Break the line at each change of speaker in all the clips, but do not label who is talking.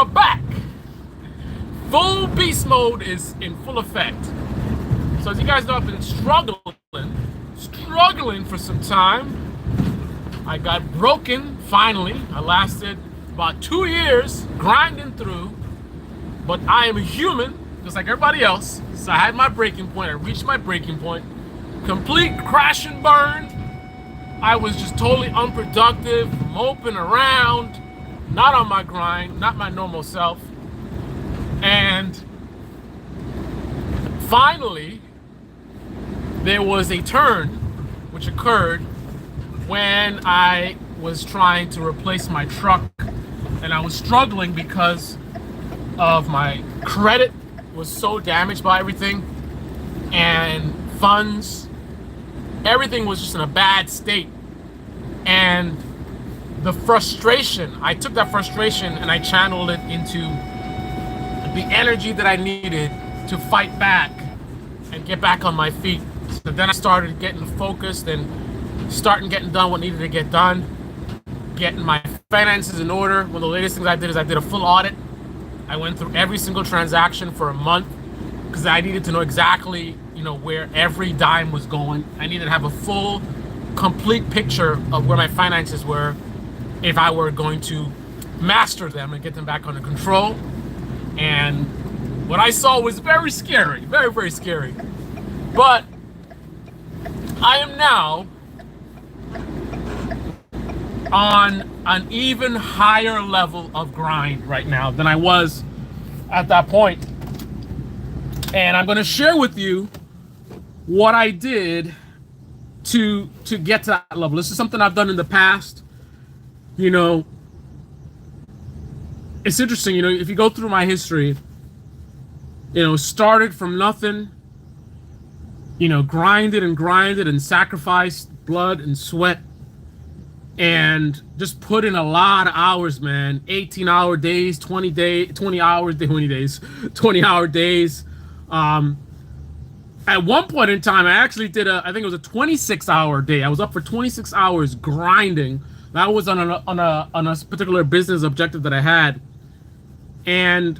are back. Full beast mode is in full effect. So as you guys know, I've been struggling for some time. I got broken finally. I lasted about 2 years grinding through, but I am a human just like everybody else. So I had my breaking point. I reached my breaking point. Complete crash and burn. I was just totally unproductive, moping around, not on my grind, not my normal self. And finally, there was a turn which occurred when I was trying to replace my truck, and I was struggling because of my credit was so damaged by everything, and funds, everything was just in a bad state. And the frustration, I took that frustration and I channeled it into the energy that I needed to fight back and get back on my feet. So then I started getting focused and getting done what needed to get done, getting my finances in order. One of the latest things I did is I did a full audit. I went through every single transaction for a month because I needed to know exactly, where every dime was going. I needed to have a full, complete picture of where my finances were if I were going to master them and get them back under control. And what I saw was very scary, very, very scary. But I am now on an even higher level of grind right now than I was at that point. And I'm going to share with you what I did to get to that level. This is something I've done in the past. It's interesting, if you go through my history, started from nothing, grinded and sacrificed blood and sweat and just put in a lot of hours, man. 18-hour days, 20-hour days. At one point in time, I actually did I think it was a 26-hour day. I was up for 26 hours grinding. That was on a particular business objective that I had. And,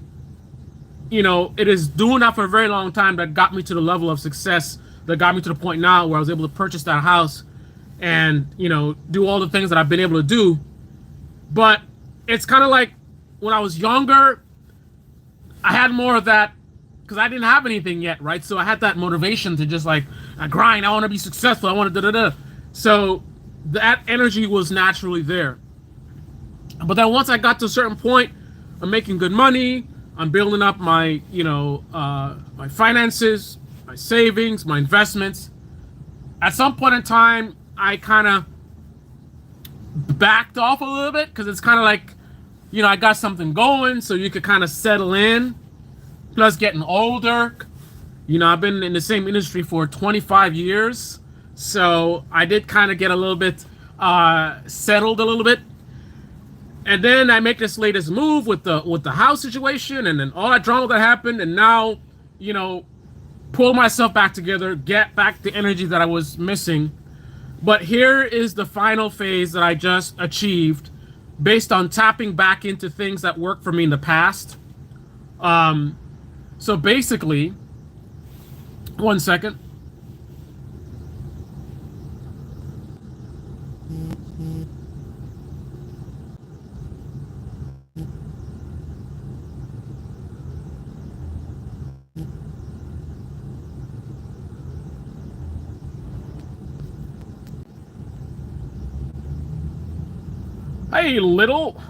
it is doing that for a very long time that got me to the level of success that got me to the point now where I was able to purchase that house and, do all the things that I've been able to do. But it's kind of like when I was younger, I had more of that because I didn't have anything yet, right? So I had that motivation to just I grind. I want to be successful. I want to da-da-da. So that energy was naturally there. But then once I got to a certain point, I'm making good money. I'm building up my, my finances, my savings, my investments. At some point in time, I kind of backed off a little bit because it's kind of like, I got something going so you could kind of settle in. Plus getting older, I've been in the same industry for 25 years. So I did kind of get a little bit settled a little bit. And then I make this latest move with the house situation and then all that drama that happened. And now, pull myself back together, get back the energy that I was missing. But here is the final phase that I just achieved based on tapping back into things that worked for me in the past. So basically, one second. Hey, Little.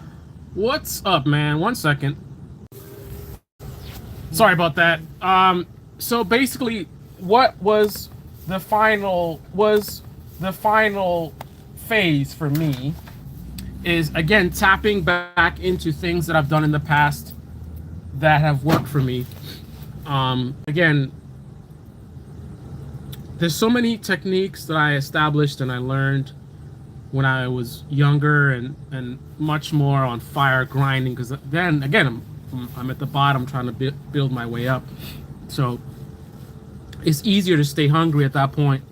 What's up, man? One second. Sorry about that. So basically, what was the final phase for me is, again, tapping back into things that I've done in the past that have worked for me. Again, there's so many techniques that I established and I learned when I was younger and much more on fire grinding, because then again I'm at the bottom trying to build my way up. So it's easier to stay hungry at that point.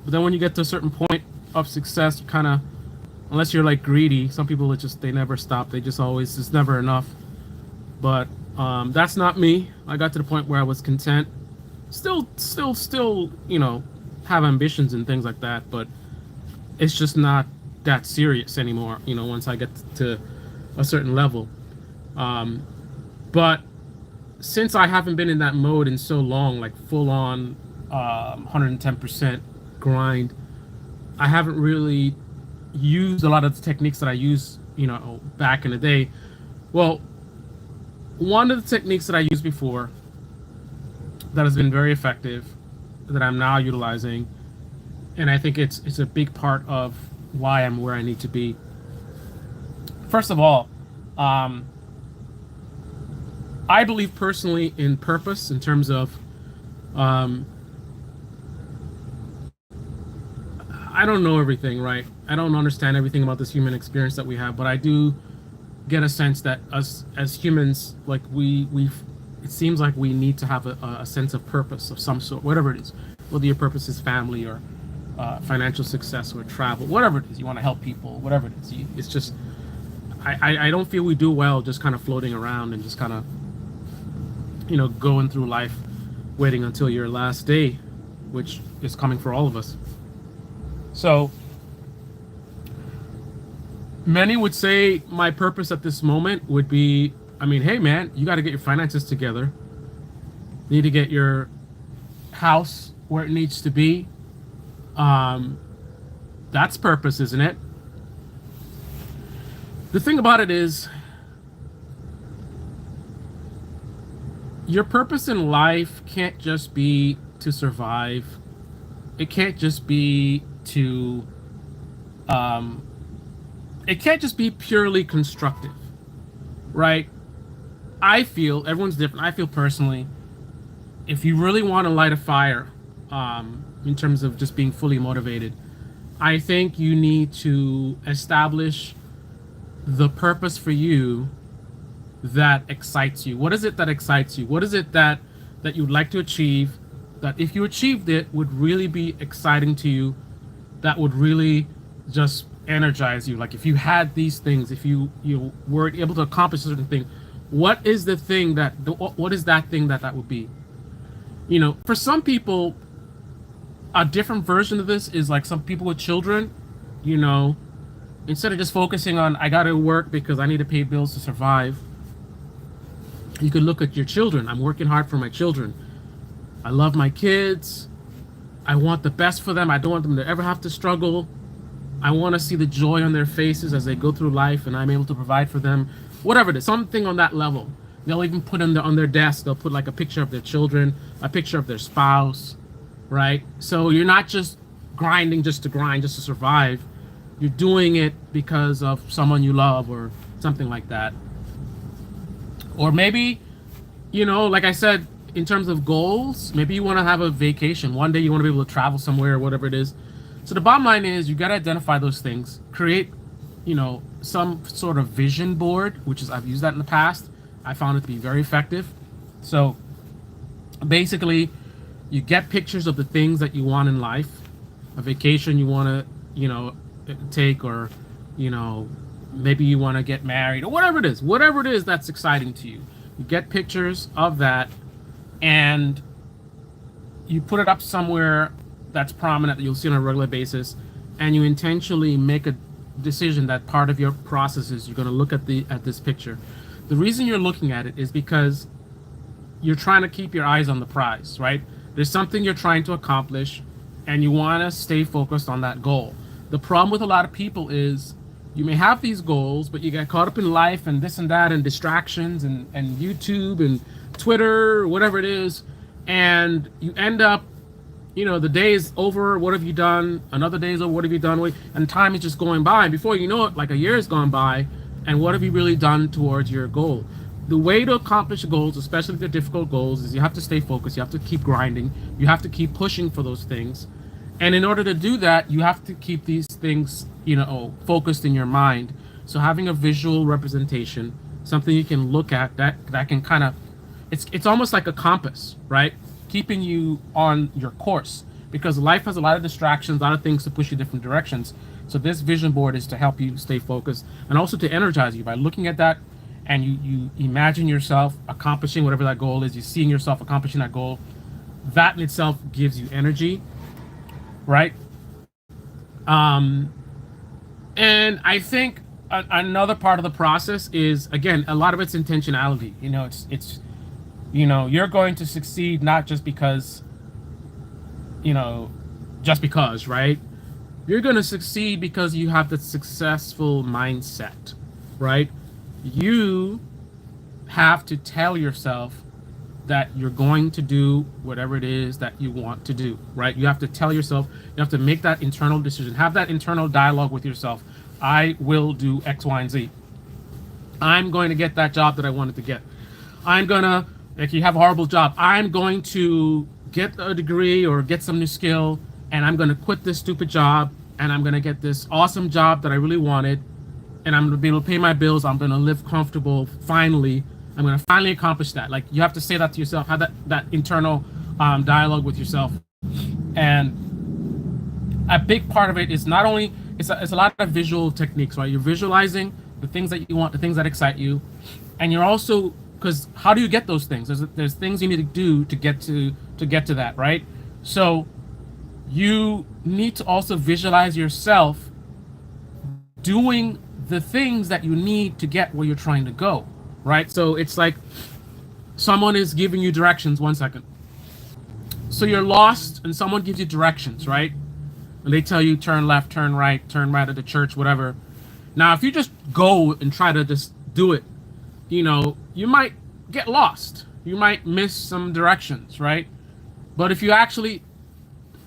But then when you get to a certain point of success, you kind of, unless you're like greedy, some people they never stop. They just always, it's never enough. But that's not me. I got to the point where I was content. Still, have ambitions and things like that, but it's just not that serious anymore, once I get to a certain level. But since I haven't been in that mode in so long, like full on 110% grind, I haven't really used a lot of the techniques that I used, back in the day. Well, one of the techniques that I used before that has been very effective, that I'm now utilizing, and I think it's a big part of why I'm where I need to be. First of all, I believe personally in purpose in terms of I don't know everything, right? I don't understand everything about this human experience that we have, but I do get a sense that us as humans, like it seems like we need to have a sense of purpose of some sort, whatever it is, whether your purpose is family or financial success or travel, whatever it is, you want to help people, whatever it is. It's just, I don't feel we do well just kind of floating around and just kind of, going through life, waiting until your last day, which is coming for all of us. So many would say my purpose at this moment would be, hey man, you got to get your finances together. You need to get your house where it needs to be. That's purpose, isn't it? The thing about it is, your purpose in life can't just be to survive. It can't just be to, it can't just be purely constructive, right? I feel, everyone's different. I feel personally, if you really want to light a fire, in terms of just being fully motivated, I think you need to establish the purpose for you that excites you. What is it that excites you? What is it that you'd like to achieve, that if you achieved it would really be exciting to you, that would really just energize you? Like if you had these things, if you were able to accomplish a certain thing, what is the thing what is that thing that would be? For some people, a different version of this is like some people with children, instead of just focusing on, I gotta work because I need to pay bills to survive, you could look at your children. I'm working hard for my children. I love my kids. I want the best for them. I don't want them to ever have to struggle. I want to see the joy on their faces as they go through life, and I'm able to provide for them. Whatever it is, something on that level. They'll even put on their desk, they'll put like a picture of their children, a picture of their spouse, right? So you're not just grinding just to grind, just to survive. You're doing it because of someone you love or something like that. Or maybe, like I said, in terms of goals, maybe you want to have a vacation. One day you want to be able to travel somewhere or whatever it is. So the bottom line is you got to identify those things, create, some sort of vision board, which is, I've used that in the past. I found it to be very effective. So basically you get pictures of the things that you want in life, a vacation you want to, take, or, maybe you want to get married or whatever it is that's exciting to you. You get pictures of that and you put it up somewhere that's prominent that you'll see on a regular basis, and you intentionally make a decision that part of your process is you're going to look at this picture. The reason you're looking at it is because you're trying to keep your eyes on the prize, right? There's something you're trying to accomplish and you want to stay focused on that goal. The problem with a lot of people is you may have these goals, but you get caught up in life and this and that and distractions and YouTube and Twitter, whatever it is, and you end up, the day is over, what have you done? Another day is over, what have you done? And time is just going by, and before you know it, like a year has gone by, and what have you really done towards your goal? The way to accomplish goals, especially if they're difficult goals, is you have to stay focused, you have to keep grinding, you have to keep pushing for those things. And in order to do that, you have to keep these things, focused in your mind. So having a visual representation, something you can look at that can kind of, it's almost like a compass, right? Keeping you on your course, because life has a lot of distractions, a lot of things to push you different directions. So this vision board is to help you stay focused and also to energize you by looking at that and you imagine yourself accomplishing whatever that goal is, you seeing yourself accomplishing that goal, that in itself gives you energy, right? Um, and I think another part of the process is, again, a lot of it's intentionality. It's you're going to succeed not just because, you know, just because, right? You're going to succeed because you have the successful mindset, right? You have to tell yourself that you're going to do whatever it is that you want to do, right? You have to tell yourself, you have to make that internal decision, have that internal dialogue with yourself. I will do X, Y, and Z. I'm going to get that job that I wanted to get. I'm gonna, if you have a horrible job, I'm going to get a degree or get some new skill, and I'm gonna quit this stupid job, and I'm gonna get this awesome job that I really wanted, and I'm gonna be able to pay my bills. I'm gonna live comfortable. Finally, I'm gonna finally accomplish that. Like, you have to say that to yourself. Have that internal dialogue with yourself, and a big part of it is not only it's a lot of visual techniques, right? You're visualizing the things that you want, the things that excite you, and you're also, because how do you get those things? There's things you need to do to get to that, right? So you need to also visualize yourself doing the things that you need to get where you're trying to go, right? So it's like someone is giving you directions. One second. So you're lost and someone gives you directions, right? And they tell you turn left, turn right at the church, whatever. Now, if you just go and try to just do it, you might get lost. You might miss some directions, right? But if you actually,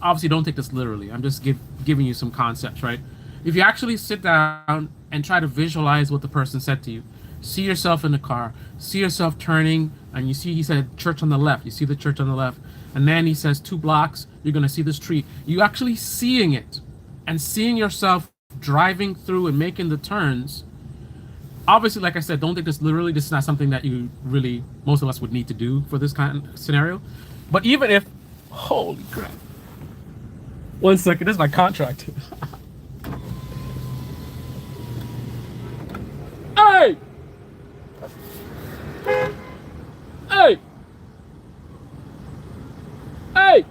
obviously don't take this literally. I'm just giving you some concepts, right? If you actually sit down and try to visualize what the person said to you, see yourself in the car, see yourself turning, and you see he said church on the left. You see the church on the left. And then he says 2 blocks, you're going to see this tree. You actually seeing it and seeing yourself driving through and making the turns. Obviously, like I said, don't take this literally. This is not something that you really, most of us would need to do for this kind of scenario. But even if, holy crap. 1 second, this is my contract. Hey! Hey! Hey!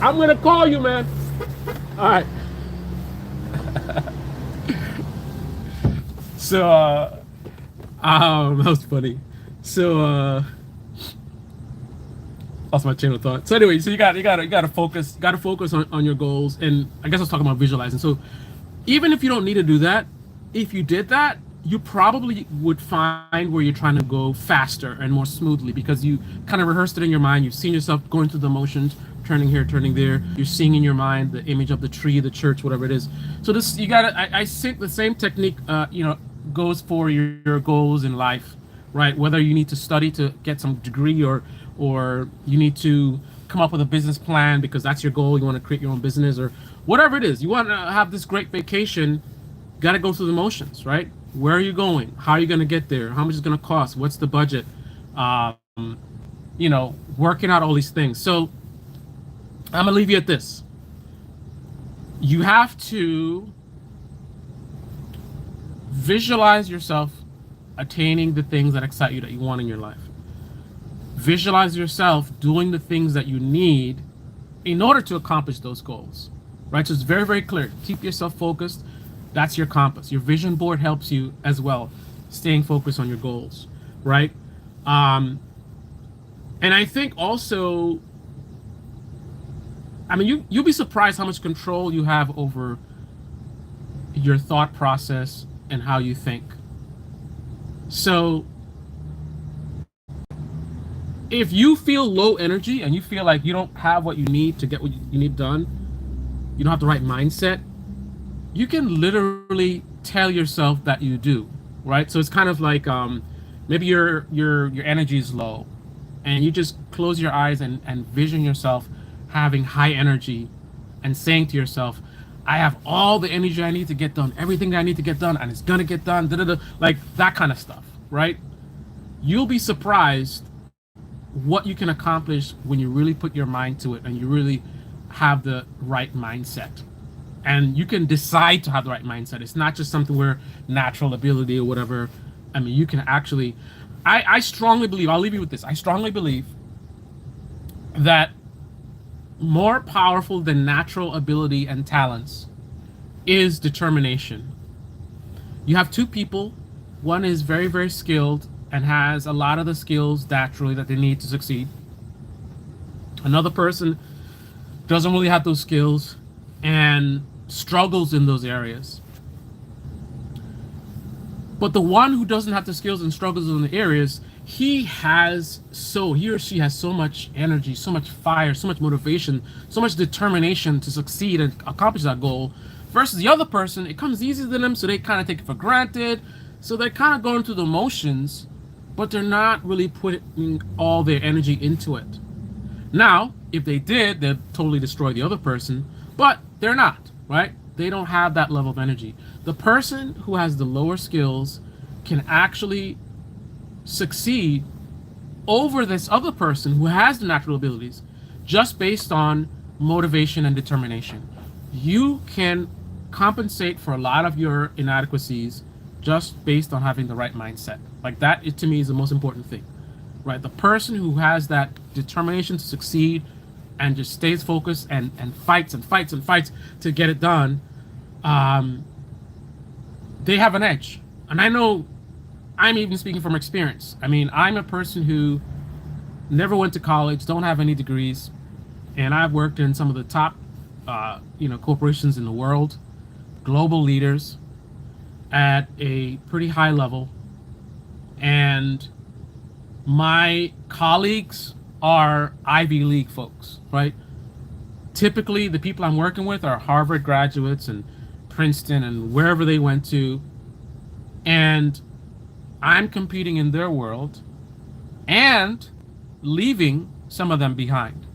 I'm gonna call you, man. All right. So, that was funny. So, lost my chain of thought. So anyway, so you gotta focus on your goals, and I guess I was talking about visualizing. So, even if you don't need to do that, if you did that, you probably would find where you're trying to go faster and more smoothly because you kind of rehearsed it in your mind. You've seen yourself going through the motions, turning here, turning there. You're seeing in your mind the image of the tree, the church, whatever it is. So this, you gotta, I think the same technique, goes for your goals in life, right? Whether you need to study to get some degree or you need to come up with a business plan because that's your goal. You want to create your own business or whatever it is. You want to have this great vacation. Got to go through the motions, right? Where are you going? How are you going to get there? How much is it going to cost? What's the budget? Working out all these things. So I'm going to leave you at this. You have to visualize yourself attaining the things that excite you, that you want in your life. Visualize yourself doing the things that you need in order to accomplish those goals, right? So it's very, very clear. Keep yourself focused. That's your compass. Your vision board helps you as well, staying focused on your goals, right? And I think also, you'll be surprised how much control you have over your thought process and how you think. So if you feel low energy and you feel like you don't have what you need to get what you need done, you don't have the right mindset, you can literally tell yourself that you do, right? So it's kind of like maybe your energy is low and you just close your eyes and vision yourself having high energy and saying to yourself, I have all the energy I need to get done, everything that I need to get done, and it's gonna get done, like that kind of stuff, right? You'll be surprised what you can accomplish when you really put your mind to it and you really have the right mindset. And you can decide to have the right mindset. It's not just something where natural ability or whatever. I mean, you can actually. I strongly believe. I'll leave you with this. I strongly believe that more powerful than natural ability and talents is determination. You have two people. One is very, very skilled and has a lot of the skills naturally that they need to succeed. Another person doesn't really have those skills and struggles in those areas. But the one who doesn't have the skills and struggles in the areas, he or she has so much energy, so much fire, so much motivation, so much determination to succeed and accomplish that goal. Versus the other person, it comes easy to them, so they kind of take it for granted. So they're kind of going through the motions, but they're not really putting all their energy into it. Now, if they did, they'd totally destroy the other person, but they're not, right? They don't have that level of energy. The person who has the lower skills can actually succeed over this other person who has the natural abilities just based on motivation and determination. You can compensate for a lot of your inadequacies just based on having the right mindset. Like that, to me, is the most important thing, right? The person who has that determination to succeed and just stays focused and fights and fights and fights to get it done, they have an edge. And I know, I'm even speaking from experience. I mean, I'm a person who never went to college, don't have any degrees, and I've worked in some of the top, corporations in the world, global leaders at a pretty high level, and my colleagues are Ivy League folks, right? Typically, the people I'm working with are Harvard graduates and Princeton and wherever they went to, and I'm competing in their world and leaving some of them behind.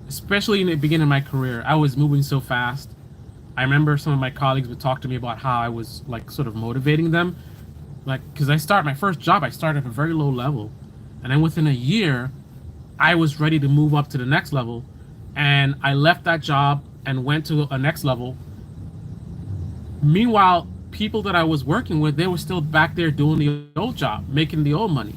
Especially in the beginning of my career, I was moving so fast. I remember some of my colleagues would talk to me about how I was like sort of motivating them. Like, because my first job, I started at a very low level. And then within a year, I was ready to move up to the next level. And I left that job and went to a next level. Meanwhile, people that I was working with, they were still back there doing the old job, making the old money,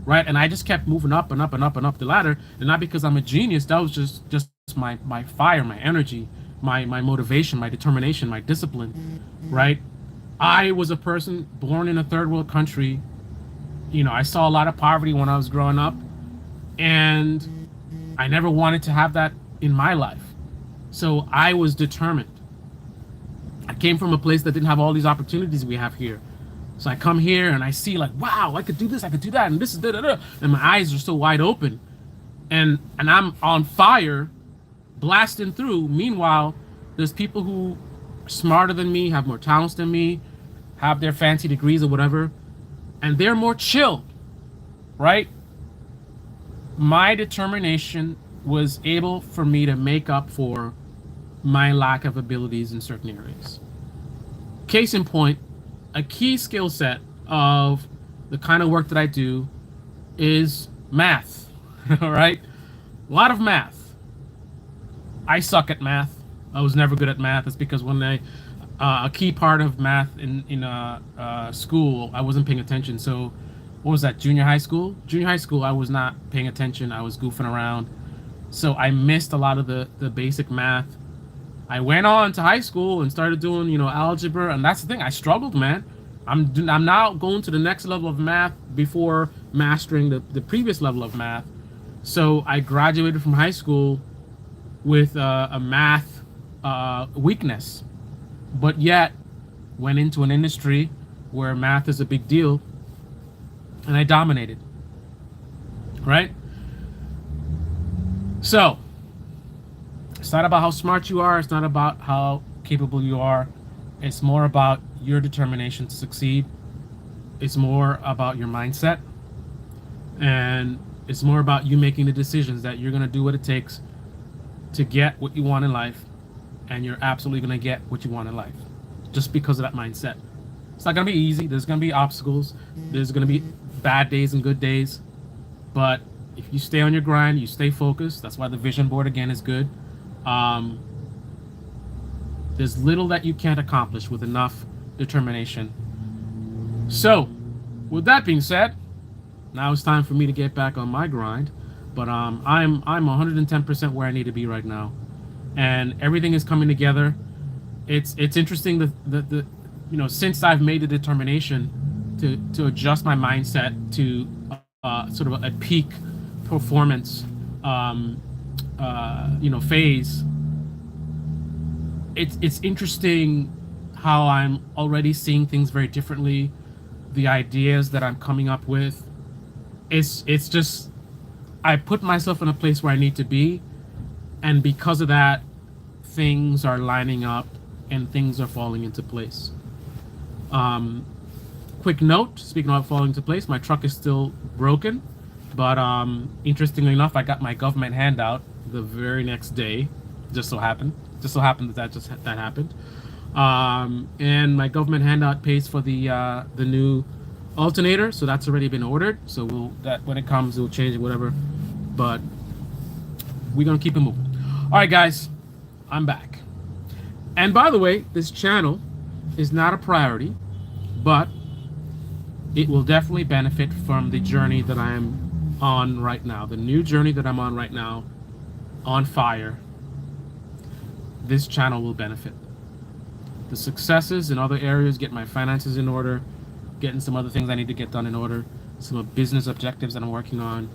right? And I just kept moving up and up and up and up the ladder. And not because I'm a genius, that was just my fire, my energy, my motivation, my determination, my discipline, right? I was a person born in a third world country. I saw a lot of poverty when I was growing up, and I never wanted to have that in my life. So I was determined. I came from a place that didn't have all these opportunities we have here. So I come here and I see like, wow, I could do this, I could do that, and this is da-da-da. And my eyes are so wide open. And I'm on fire, blasting through. Meanwhile, there's people who are smarter than me, have more talents than me, have their fancy degrees or whatever, and they're more chill, right? My determination was able for me to make up for my lack of abilities in certain areas. Case in point, a key skill set of the kind of work that I do is math, all right? A lot of math. I suck at math. I was never good at math. It's because when a key part of math in school, I wasn't paying attention. So what was that, junior high school? Junior high school, I was not paying attention. I was goofing around. So I missed a lot of the basic math. I went on to high school and started doing, algebra, and that's the thing. I struggled, man. I'm now going to the next level of math before mastering the previous level of math. So I graduated from high school with a math weakness, but yet went into an industry where math is a big deal, and I dominated, right? So it's not about how smart you are. It's not about how capable you are. It's more about your determination to succeed. It's more about your mindset. And it's more about you making the decisions that you're going to do what it takes to get what you want in life. And you're absolutely going to get what you want in life just because of that mindset. It's not going to be easy. There's going to be obstacles. There's going to be bad days and good days. But if you stay on your grind, you stay focused. That's why the vision board, again, is good. There's little that you can't accomplish with enough determination. So, with that being said, now it's time for me to get back on my grind. But I'm 110% where I need to be right now, and everything is coming together. It's interesting that since I've made the determination to adjust my mindset to sort of a peak performance phase. It's interesting how I'm already seeing things very differently. The ideas that I'm coming up with, it's just I put myself in a place where I need to be, and because of that, things are lining up and things are falling into place. Quick note, speaking of falling into place, my truck is still broken, but interestingly enough, I got my government handout the very next day. Just so happened that happened. And my government handout pays for the new alternator, so that's already been ordered. So when it comes, we'll change it, whatever. But we're gonna keep it moving. All right, guys, I'm back. And by the way, this channel is not a priority, but it will definitely benefit from the journey that I am on right now. The new journey that I'm on right now, on fire. This channel will benefit. The successes in other areas, get my finances in order, getting some other things I need to get done in order, some business objectives that I'm working on.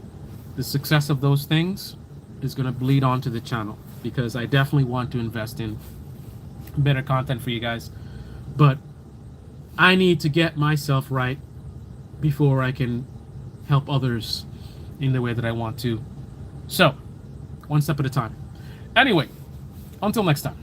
The success of those things is going to bleed onto the channel, because I definitely want to invest in better content for you guys. But I need to get myself right before I can help others in the way that I want to. So, one step at a time. Anyway, until next time.